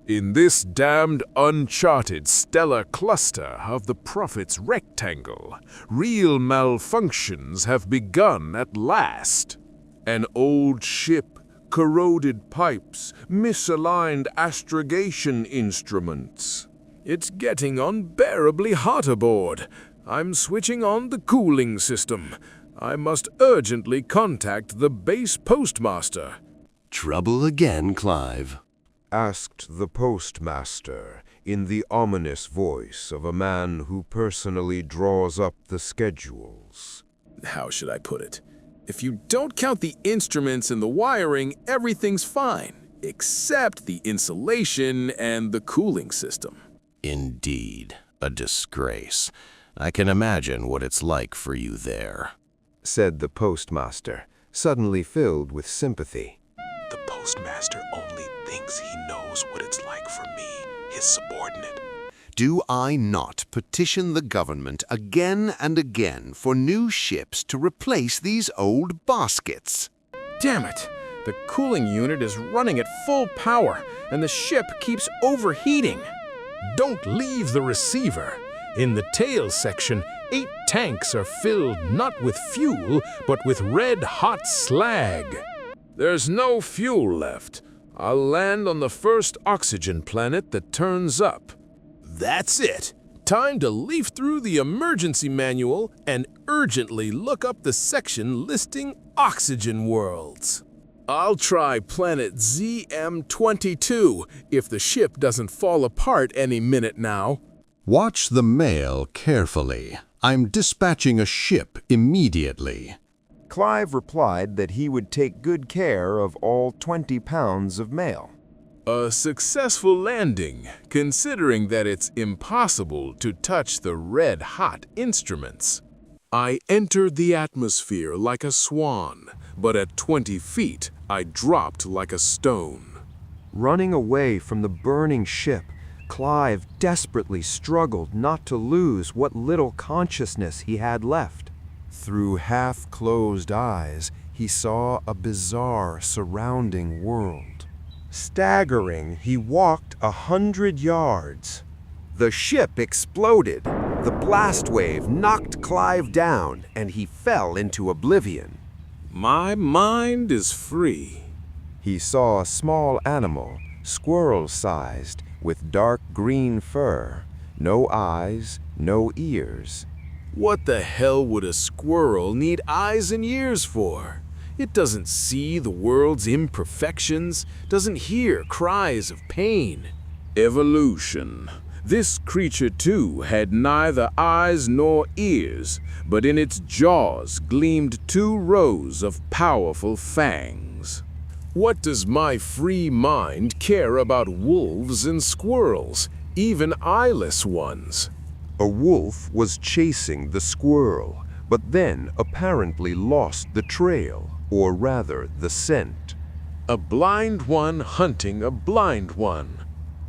In this damned uncharted stellar cluster of the Prophet's rectangle, real malfunctions have begun at last. An old ship, corroded pipes, misaligned astrogation instruments. It's getting unbearably hot aboard. I'm switching on the cooling system. I must urgently contact the base postmaster. Trouble again, Clive? Asked the postmaster in the ominous voice of a man who personally draws up the schedules. How should I put it? If you don't count the instruments and the wiring, everything's fine, except the insulation and the cooling system. Indeed, a disgrace. I can imagine what it's like for you there, said the postmaster, suddenly filled with sympathy. The postmaster only thinks he knows what it's like for me, his subordinate. Do I not petition the government again and again for new ships to replace these old baskets? Damn it! The cooling unit is running at full power, and the ship keeps overheating. Don't leave the receiver. In the tail section, 8 tanks are filled not with fuel, but with red-hot slag. There's no fuel left. I'll land on the first oxygen planet that turns up. That's it. Time to leaf through the emergency manual and urgently look up the section listing oxygen worlds. I'll try planet ZM22 if the ship doesn't fall apart any minute now. Watch the mail carefully. I'm dispatching a ship immediately. Clive replied that he would take good care of all 20 pounds of mail. A successful landing, considering that it's impossible to touch the red-hot instruments. I entered the atmosphere like a swan, but at 20 feet, I dropped like a stone. Running away from the burning ship, Clive desperately struggled not to lose what little consciousness he had left. Through half-closed eyes, he saw a bizarre surrounding world. Staggering, he walked 100 yards. The ship exploded. The blast wave knocked Clive down, and he fell into oblivion. My mind is free. He saw a small animal, squirrel-sized, with dark green fur, no eyes, no ears. What the hell would a squirrel need eyes and ears for? It doesn't see the world's imperfections, doesn't hear cries of pain. Evolution. This creature too had neither eyes nor ears, but in its jaws gleamed 2 rows of powerful fangs. What does my free mind care about wolves and squirrels, even eyeless ones? A wolf was chasing the squirrel, but then apparently lost the trail, or rather the scent. A blind one hunting a blind one.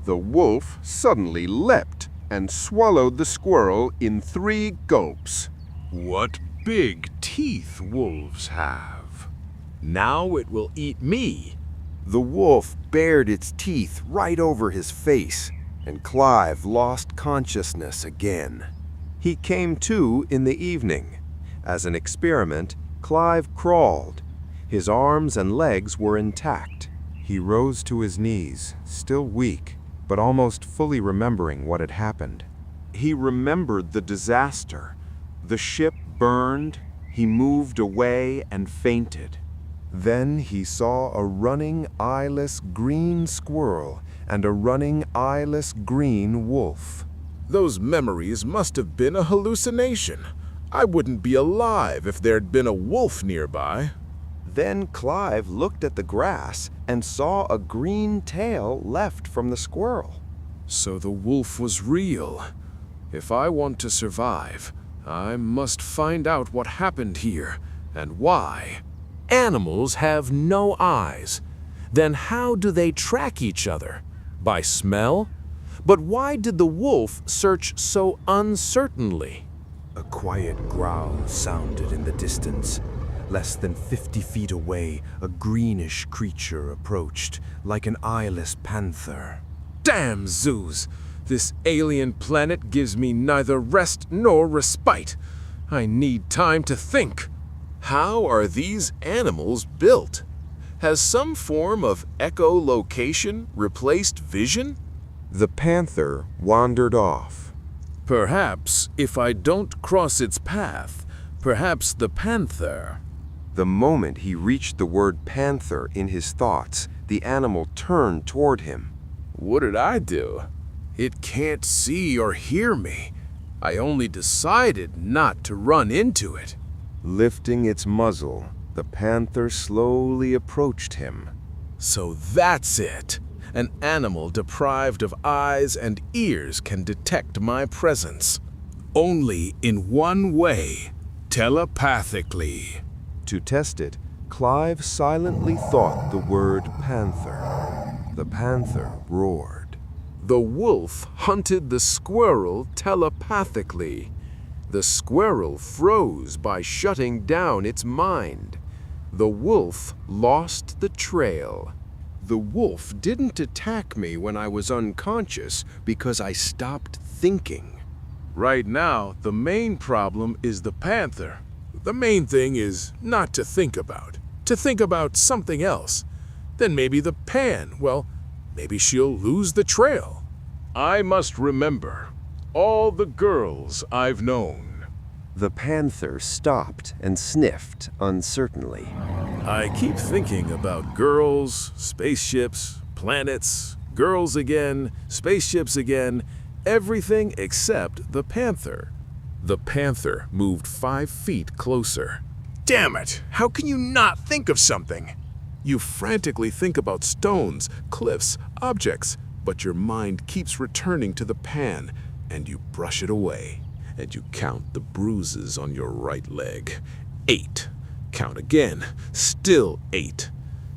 The wolf suddenly leapt and swallowed the squirrel in 3 gulps. What big teeth wolves have. Now it will eat me. The wolf bared its teeth right over his face, and Clive lost consciousness again. He came to in the evening. As an experiment, Clive crawled. His arms and legs were intact. He rose to his knees, still weak, but almost fully remembering what had happened. He remembered the disaster. The ship burned, he moved away and fainted. Then he saw a running eyeless green squirrel and a running eyeless green wolf. Those memories must have been a hallucination. I wouldn't be alive if there'd been a wolf nearby. Then Clive looked at the grass and saw a green tail left from the squirrel. So the wolf was real. If I want to survive, I must find out what happened here and why. Animals have no eyes. Then how do they track each other? By smell? But why did the wolf search so uncertainly? A quiet growl sounded in the distance. Less than 50 feet away, a greenish creature approached, like an eyeless panther. Damn zoos! This alien planet gives me neither rest nor respite. I need time to think. How are these animals built? Has some form of echolocation replaced vision? The panther wandered off. Perhaps if I don't cross its path, perhaps the panther. The moment he reached the word panther in his thoughts, the animal turned toward him. What did I do? It can't see or hear me. I only decided not to run into it. Lifting its muzzle, the panther slowly approached him. So that's it. An animal deprived of eyes and ears can detect my presence. Only in one way, telepathically. To test it, Clive silently thought the word panther. The panther roared. The wolf hunted the squirrel telepathically. The squirrel froze by shutting down its mind. The wolf lost the trail. The wolf didn't attack me when I was unconscious because I stopped thinking. Right now, the main problem is the panther. The main thing is not to think about something else. Then maybe the well, maybe she'll lose the trail. I must remember all the girls I've known. The panther stopped and sniffed uncertainly. I keep thinking about girls, spaceships, planets, girls again, spaceships again, everything except the panther. The panther moved 5 feet closer. Damn it! How can you not think of something? You frantically think about stones, cliffs, objects, but your mind keeps returning to the pan, and you brush it away, and you count the bruises on your right leg. 8. Count again. Still 8.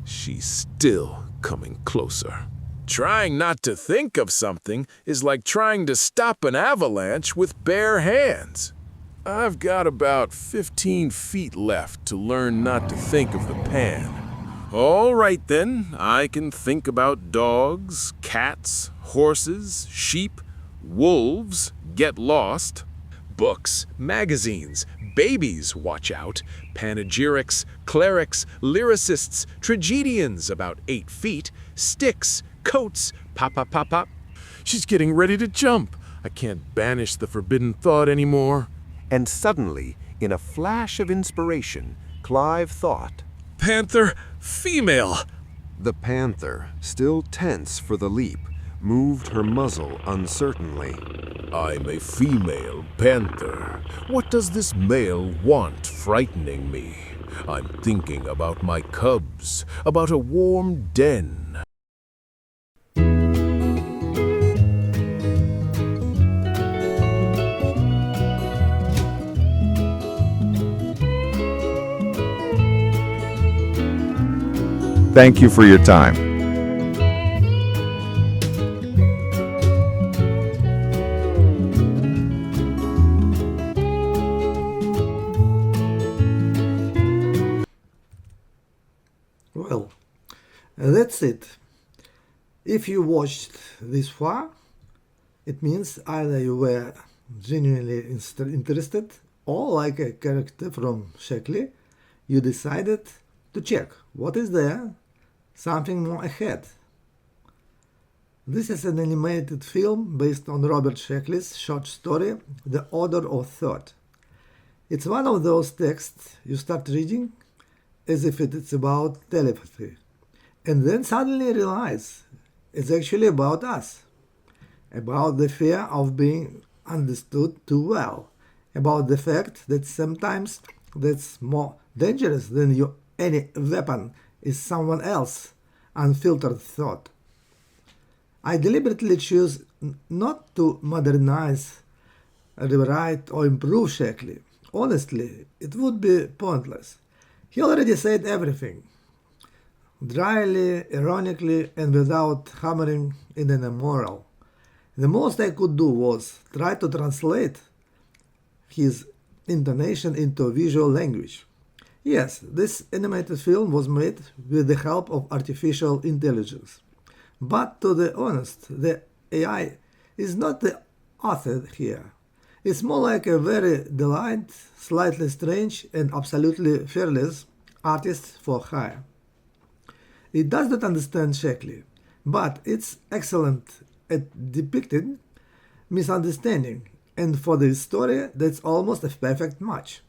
She's still coming closer. Trying not to think of something is like trying to stop an avalanche with bare hands. I've got about 15 feet left to learn not to think of the pan. All right then, I can think about dogs, cats, horses, sheep, wolves, get lost, books, magazines, babies, watch out, panegyrics, clerics, lyricists, tragedians about 8 feet, sticks, coats, pop, pop, pop, pop. She's getting ready to jump. I can't banish the forbidden thought anymore. And suddenly, in a flash of inspiration, Clive thought, Panther, female. The panther, still tense for the leap, moved her muzzle uncertainly. I'm a female panther. What does this male want frightening me? I'm thinking about my cubs, about a warm den. Thank you for your time. Well, that's it. If you watched this far, it means either you were genuinely interested or, like a character from Sheckley, you decided to check what is there, something more ahead. This is an animated film based on Robert Sheckley's short story, The Odor of Thought. It's one of those texts you start reading as if it's about telepathy, and then suddenly realize it's actually about us, about the fear of being understood too well, about the fact that sometimes that's more dangerous than any weapon is someone else's unfiltered thought. I deliberately choose not to modernize, rewrite, or improve Sheckley. Honestly, it would be pointless. He already said everything, dryly, ironically, and without hammering in an immoral. The most I could do was try to translate his intonation into visual language. Yes, this animated film was made with the help of artificial intelligence. But to be honest, the AI is not the author here. It's more like a very delightful, slightly strange, and absolutely fearless artist for hire. It does not understand Sheckley, but it's excellent at depicting misunderstanding, and for this story, that's almost a perfect match.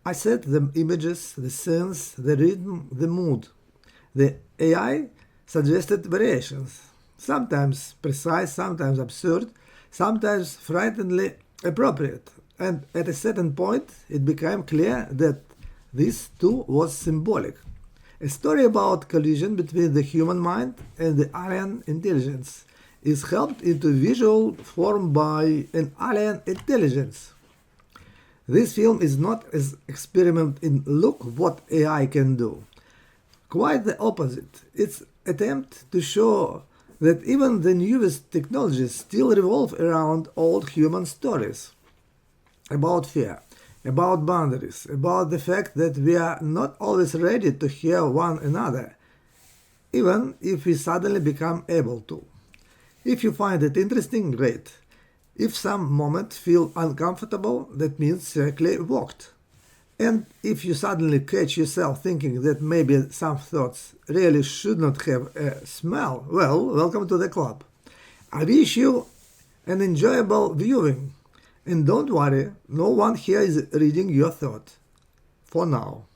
I said the images, the scenes, the rhythm, the mood. The AI suggested variations, sometimes precise, sometimes absurd, sometimes frighteningly appropriate, and at a certain point it became clear that this too was symbolic. A story about collision between the human mind and the alien intelligence is helped into visual form by an alien intelligence. This film is not an experiment in look what AI can do. Quite the opposite. It's attempt to show that even the newest technologies still revolve around old human stories about fear, about boundaries, about the fact that we are not always ready to hear one another, even if we suddenly become able to. If you find it interesting, great. If some moments feel uncomfortable, that means Sheckley worked. And if you suddenly catch yourself thinking that maybe some thoughts really should not have a smell, well, welcome to the club. I wish you an enjoyable viewing. And don't worry, no one here is reading your thought. For now.